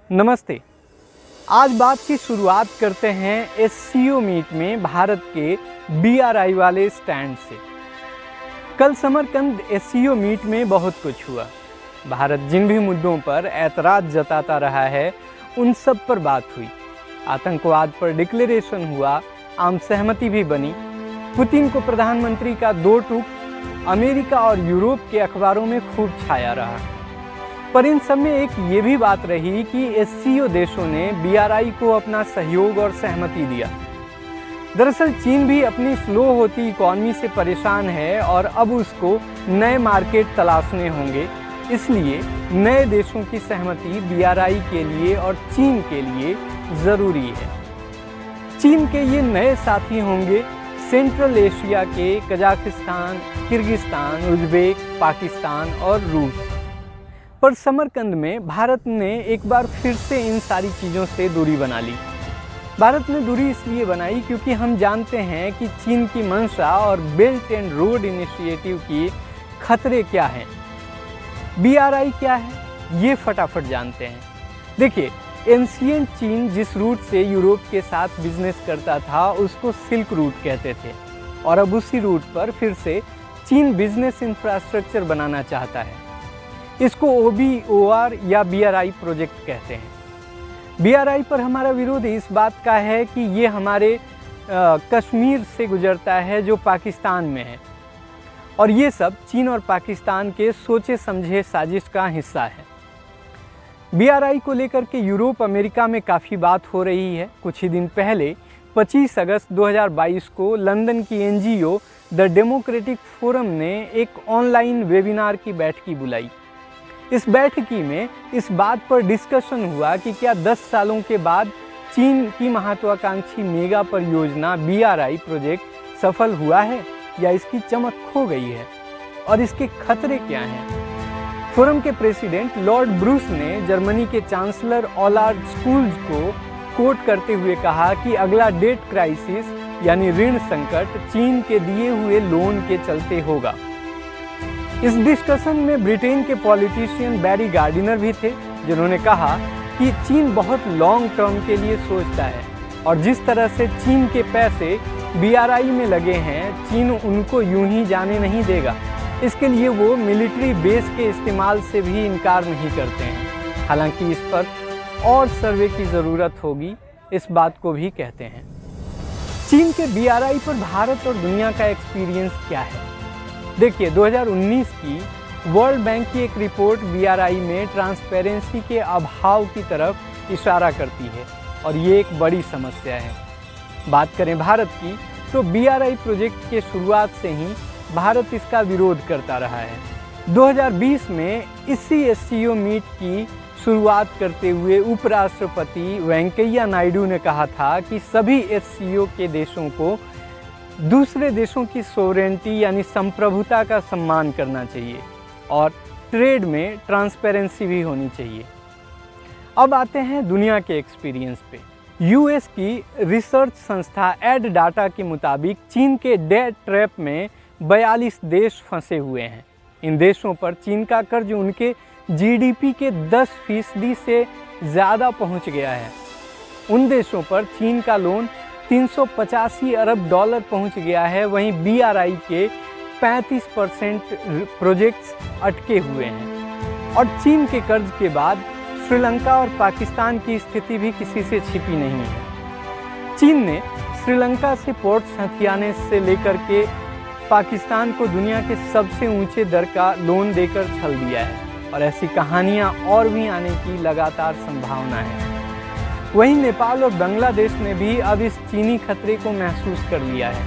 नमस्ते। आज बात की शुरुआत करते हैं एससीओ मीट में भारत के बीआरआई वाले स्टैंड से। कल समरकंद एससीओ मीट में बहुत कुछ हुआ। भारत जिन भी मुद्दों पर ऐतराज़ जताता रहा है उन सब पर बात हुई। आतंकवाद पर डिक्लेरेशन हुआ, आम सहमति भी बनी। पुतिन को प्रधानमंत्री का दो टूक अमेरिका और यूरोप के अखबारों में खूब छाया रहा। पर इन सब में एक ये भी बात रही कि एससीओ देशों ने बीआरआई को अपना सहयोग और सहमति दिया। दरअसल चीन भी अपनी स्लो होती इकॉनमी से परेशान है और अब उसको नए मार्केट तलाशने होंगे। इसलिए नए देशों की सहमति बीआरआई के लिए और चीन के लिए ज़रूरी है। चीन के ये नए साथी होंगे सेंट्रल एशिया के कजाकिस्तान, किर्गिस्तान, उज्बेक, पाकिस्तान और रूस। पर समरकंद में भारत ने एक बार फिर से इन सारी चीज़ों से दूरी बना ली। भारत ने दूरी इसलिए बनाई क्योंकि हम जानते हैं कि चीन की मंशा और बेल्ट एंड रोड इनिशिएटिव की खतरे क्या हैं। बीआरआई क्या है ये फटाफट जानते हैं। देखिए, एंशिएंट चीन जिस रूट से यूरोप के साथ बिजनेस करता था उसको सिल्क रूट कहते थे और अब उसी रूट पर फिर से चीन बिजनेस इंफ्रास्ट्रक्चर बनाना चाहता है। इसको OBOR या बीआरआई प्रोजेक्ट कहते हैं। बीआरआई पर हमारा विरोध इस बात का है कि ये हमारे कश्मीर से गुजरता है जो पाकिस्तान में है और ये सब चीन और पाकिस्तान के सोचे समझे साजिश का हिस्सा है। बीआरआई को लेकर के यूरोप अमेरिका में काफ़ी बात हो रही है। कुछ ही दिन पहले 25 अगस्त 2022 को लंदन की NGO द डेमोक्रेटिक फोरम ने एक ऑनलाइन वेबिनार की बैठकी बुलाई। इस बैठकी में इस बात पर डिस्कशन हुआ कि क्या 10 सालों के बाद चीन की महत्वाकांक्षी मेगा परियोजना बीआरआई प्रोजेक्ट सफल हुआ है या इसकी चमक खो गई है और इसके खतरे क्या हैं। फोरम के प्रेसिडेंट लॉर्ड ब्रूस ने जर्मनी के चांसलर ओलाफ स्कोल्ज को कोट करते हुए कहा कि अगला डेट क्राइसिस यानी ऋण संकट चीन के दिए हुए लोन के चलते होगा। इस डिस्कशन में ब्रिटेन के पॉलिटिशियन बैरी गार्डिनर भी थे जिन्होंने कहा कि चीन बहुत लॉन्ग टर्म के लिए सोचता है और जिस तरह से चीन के पैसे बीआरआई में लगे हैं चीन उनको यूं ही जाने नहीं देगा। इसके लिए वो मिलिट्री बेस के इस्तेमाल से भी इनकार नहीं करते हैं। हालांकि इस पर और सर्वे की ज़रूरत होगी, इस बात को भी कहते हैं। चीन के बीआरआई पर भारत और दुनिया का एक्सपीरियंस क्या है? देखिए, 2019 की वर्ल्ड बैंक की एक रिपोर्ट बीआरआई में ट्रांसपेरेंसी के अभाव की तरफ इशारा करती है और ये एक बड़ी समस्या है। बात करें भारत की तो बीआरआई प्रोजेक्ट के शुरुआत से ही भारत इसका विरोध करता रहा है। 2020 में इसी एससीओ मीट की शुरुआत करते हुए उपराष्ट्रपति वेंकैया नायडू ने कहा था कि सभी एससीओ के देशों को दूसरे देशों की सोवरेनिटी यानी संप्रभुता का सम्मान करना चाहिए और ट्रेड में ट्रांसपेरेंसी भी होनी चाहिए। अब आते हैं दुनिया के एक्सपीरियंस पे। यूएस की रिसर्च संस्था एड डाटा के मुताबिक चीन के डेट ट्रैप में 42 देश फंसे हुए हैं। इन देशों पर चीन का कर्ज उनके जीडीपी के 10% से ज़्यादा पहुंच गया है। उन देशों पर चीन का लोन 385 अरब डॉलर पहुंच गया है। वहीं बीआरआई के 35% प्रोजेक्ट्स अटके हुए हैं और चीन के कर्ज के बाद श्रीलंका और पाकिस्तान की स्थिति भी किसी से छिपी नहीं है। चीन ने श्रीलंका से पोर्ट्स हथियाने से लेकर के पाकिस्तान को दुनिया के सबसे ऊंचे दर का लोन देकर छल दिया है और ऐसी कहानियां और भी आने की लगातार संभावना है। वहीं नेपाल और बांग्लादेश ने भी अब इस चीनी खतरे को महसूस कर लिया है।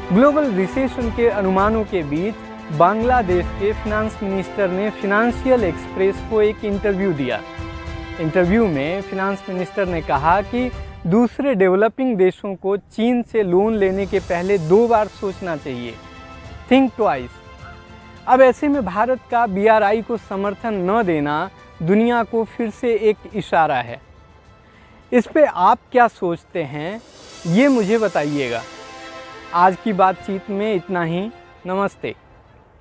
ग्लोबल रिसेशन के अनुमानों के बीच बांग्लादेश के फिनांस मिनिस्टर ने फाइनेंशियल एक्सप्रेस को एक इंटरव्यू दिया। इंटरव्यू में फिनांस मिनिस्टर ने कहा कि दूसरे डेवलपिंग देशों को चीन से लोन लेने के पहले 2 बार सोचना चाहिए, थिंक ट्वाइस। अब ऐसे में भारत का बीआरआई को समर्थन न देना दुनिया को फिर से एक इशारा है। इस पे आप क्या सोचते हैं ये मुझे बताइएगा। आज की बातचीत में इतना ही। नमस्ते।